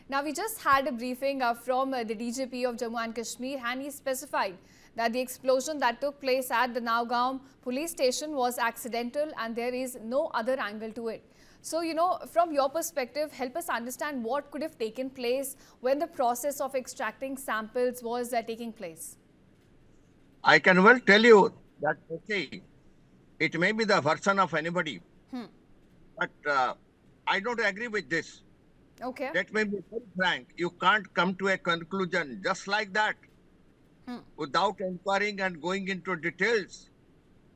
Now, we just had a briefing from the DGP of Jammu and Kashmir, and he specified that the explosion that took place at the Naugaon police station was accidental and there is no other angle to it. So, from your perspective, help us understand what could have taken place when the process of extracting samples was taking place. I can well tell you that, okay, it may be the version of anybody, but I don't agree with this. Okay. Let me be very frank. You can't come to a conclusion just like that without inquiring and going into details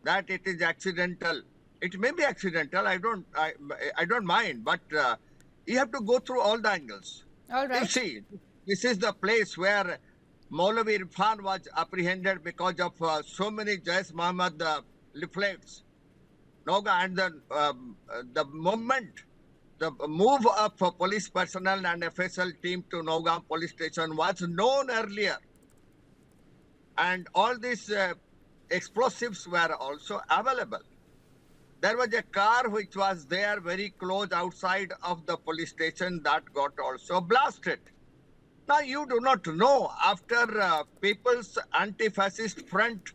that it is accidental. It may be accidental. I don't mind, but you have to go through all the angles. All You right. see, this is the place where Maulavi Irfan was apprehended because of so many Jais Muhammad leaflets. Noga, and the moment, the move of police personnel and FSL team to Nogam police station was known earlier. And all these explosives were also available. There was a car which was there very close outside of the police station that got also blasted. Now, you do not know, after People's Anti-Fascist Front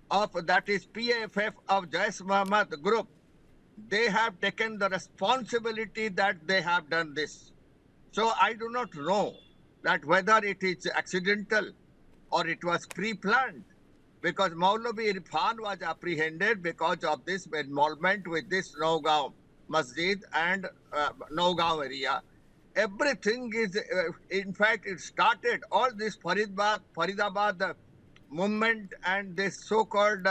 of, that is PAFF of Jais Muhammad group, they have taken the responsibility that they have done this. So I do not know that whether it is accidental or it was pre-planned, because Maulavi Irfan was apprehended because of this involvement with this Naugaon Masjid and Naugaon area. Everything is, in fact, it started, all this Faridabad movement and this so-called,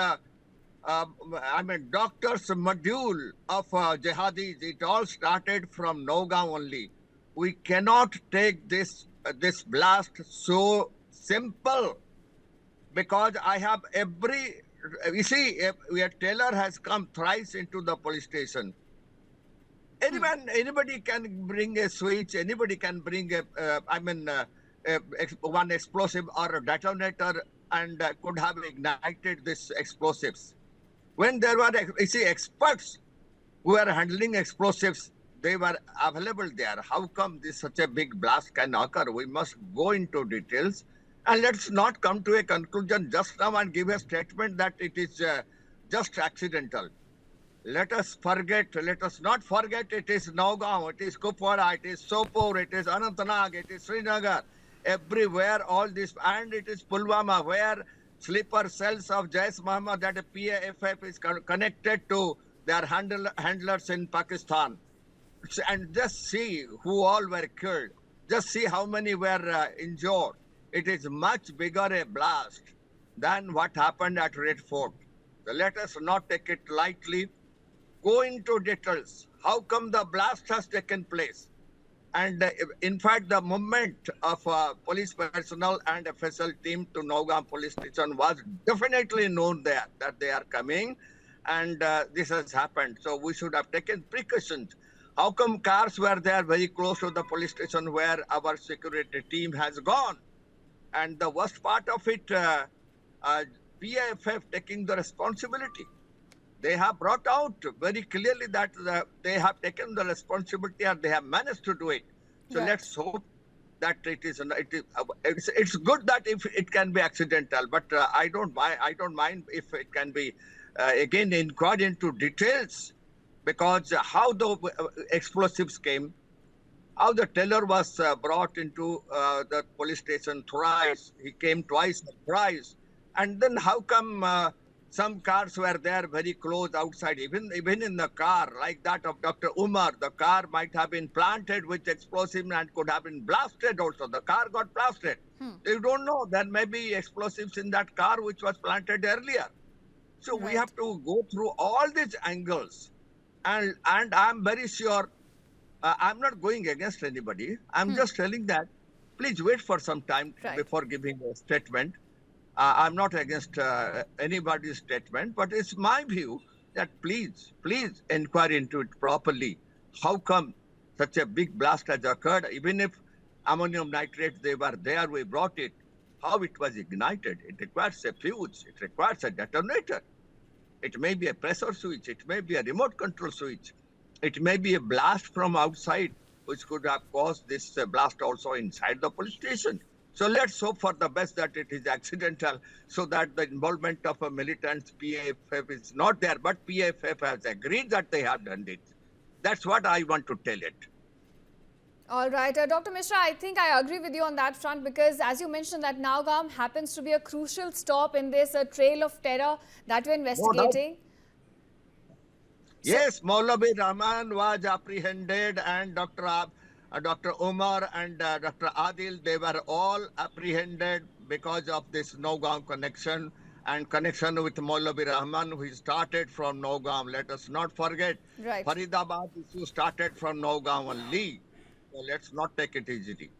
doctor's module of jihadis, it all started from Naugaon only. We cannot take this blast so simple, because I have you see, a teller has come thrice into the police station. Anybody can bring a switch, anybody can bring one explosive or a detonator and could have ignited these explosives. When there were, you see, experts who were handling explosives, they were available there. How come this such a big blast can occur? We must go into details, and let's not come to a conclusion just now and give a statement that it is just accidental. Let us not forget it is Naugaon, it is Kupwara, it is Sopur, it is Anantnag, it is Srinagar, everywhere all this, and it is Pulwama, where sleeper cells of Jais Muhammad, that PAFF is connected to their handlers in Pakistan. And just see who all were killed. Just see how many were injured. It is much bigger a blast than what happened at Red Fort. So let us not take it lightly. Go into details. How come the blast has taken place? And in fact, the movement of police personnel and FSL team to Naugaon police station was definitely known there that they are coming, and this has happened. So we should have taken precautions. How come cars were there very close to the police station where our security team has gone? And the worst part of it, PAFF taking the responsibility. They have brought out very clearly that they have taken the responsibility and they have managed to do it. So let's hope that it's good that if it can be accidental, but I don't mind if it can be again inquired into details, because how the explosives came, how the teller was brought into the police station thrice, he came twice or thrice, and then how come some cars were there very close outside, even in the car, like that of Dr. Umar, the car might have been planted with explosives and could have been blasted also. The car got blasted. You don't know, there may be explosives in that car which was planted earlier. So we have to go through all these angles. And I'm very sure, I'm not going against anybody. I'm just telling that, please wait for some time before giving a statement. I'm not against anybody's statement, but it's my view that please inquire into it properly. How come such a big blast has occurred? Even if ammonium nitrate, they were there, we brought it. How it was ignited? It requires a fuse. It requires a detonator. It may be a pressure switch. It may be a remote control switch. It may be a blast from outside. which could have caused this blast also inside the police station. So let's hope for the best that it is accidental, so that the involvement of a militant PAFF is not there, but PAFF has agreed that they have done it. That's what I want to tell it. All right, Dr. Mishra, I think I agree with you on that front because as you mentioned that Nowgaon happens to be a crucial stop in this trail of terror that we're investigating. Yes, Maulavi Rahman was apprehended, and Dr. Umar and Dr. Adil, they were all apprehended because of this Nowgaon connection and connection with Maulavi Rahman, who started from Nowgaon. Let us not forget, Right. Faridabad issue started from Nowgaon only. So let's not take it easily.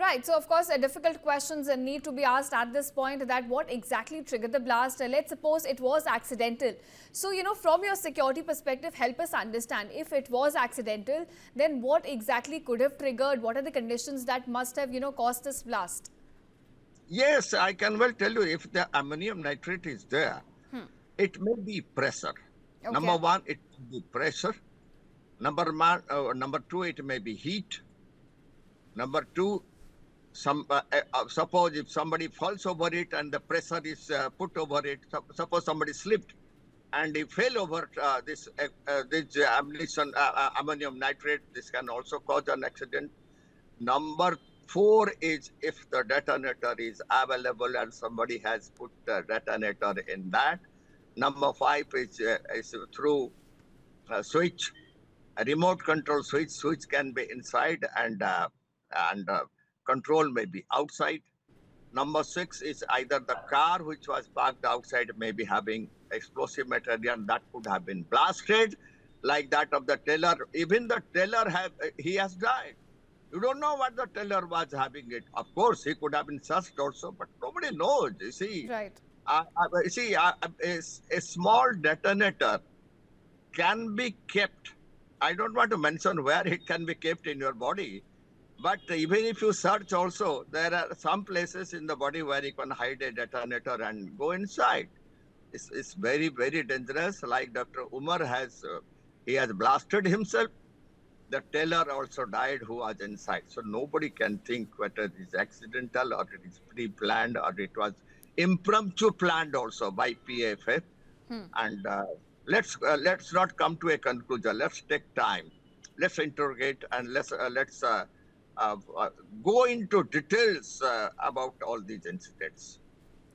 Right. So, of course, difficult questions need to be asked at this point that what exactly triggered the blast. Let's suppose it was accidental. So, from your security perspective, help us understand if it was accidental, then what exactly could have triggered? What are the conditions that must have, caused this blast? Yes, I can well tell you, if the ammonium nitrate is there, it may be pressure. Okay. Number one, it may be pressure. Number two, it may be heat. Number two, suppose if somebody falls over it and the pressure is put over it, suppose somebody slipped and he fell over this ammonium nitrate, this can also cause an accident. Number four is if the detonator is available and somebody has put the detonator in that. Number five is through a switch, a remote control switch. Switch can be inside and control may be outside. Number six is either the car which was parked outside may be having explosive material that could have been blasted, like that of the teller. Even the teller he has died. You don't know what the teller was having it. Of course, he could have been searched also, but nobody knows. You see, Right. A small detonator can be kept. I don't want to mention where it can be kept in your body, but even if you search also, there are some places in the body where you can hide a detonator and go inside. It's very, very dangerous. Like Dr. Umar he has blasted himself. The teller also died who was inside. So nobody can think whether it is accidental or it is pre-planned or it was impromptu planned also by PAFF. And let's not come to a conclusion. Let's take time. Let's interrogate and let's go into details about all these incidents.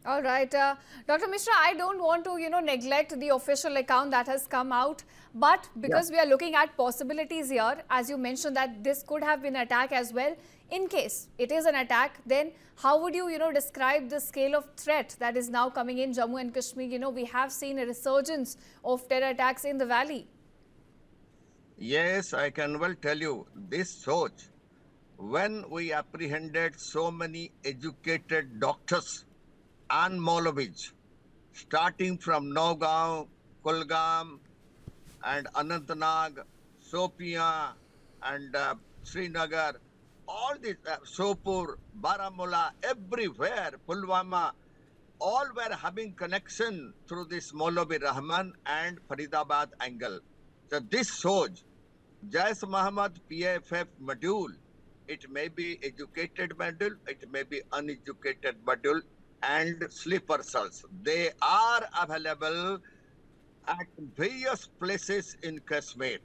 All right. Dr. Mishra, I don't want to, neglect the official account that has come out. But because we are looking at possibilities here, as you mentioned that this could have been an attack as well. In case it is an attack, then how would you, describe the scale of threat that is now coming in Jammu and Kashmir? We have seen a resurgence of terror attacks in the valley. Yes, I can well tell you this shows when we apprehended so many educated doctors and Maulavis, starting from Nowgaon, Kulgam, and Anantnag, Sopia, and Srinagar, all these, Sopur, Baramulla, everywhere, Pulwama, all were having connection through this Maulavi Rahman and Faridabad angle. So this shows Jais Muhammad PAFF module. It may be educated module, it may be uneducated module, and sleeper cells. They are available at various places in Kashmir.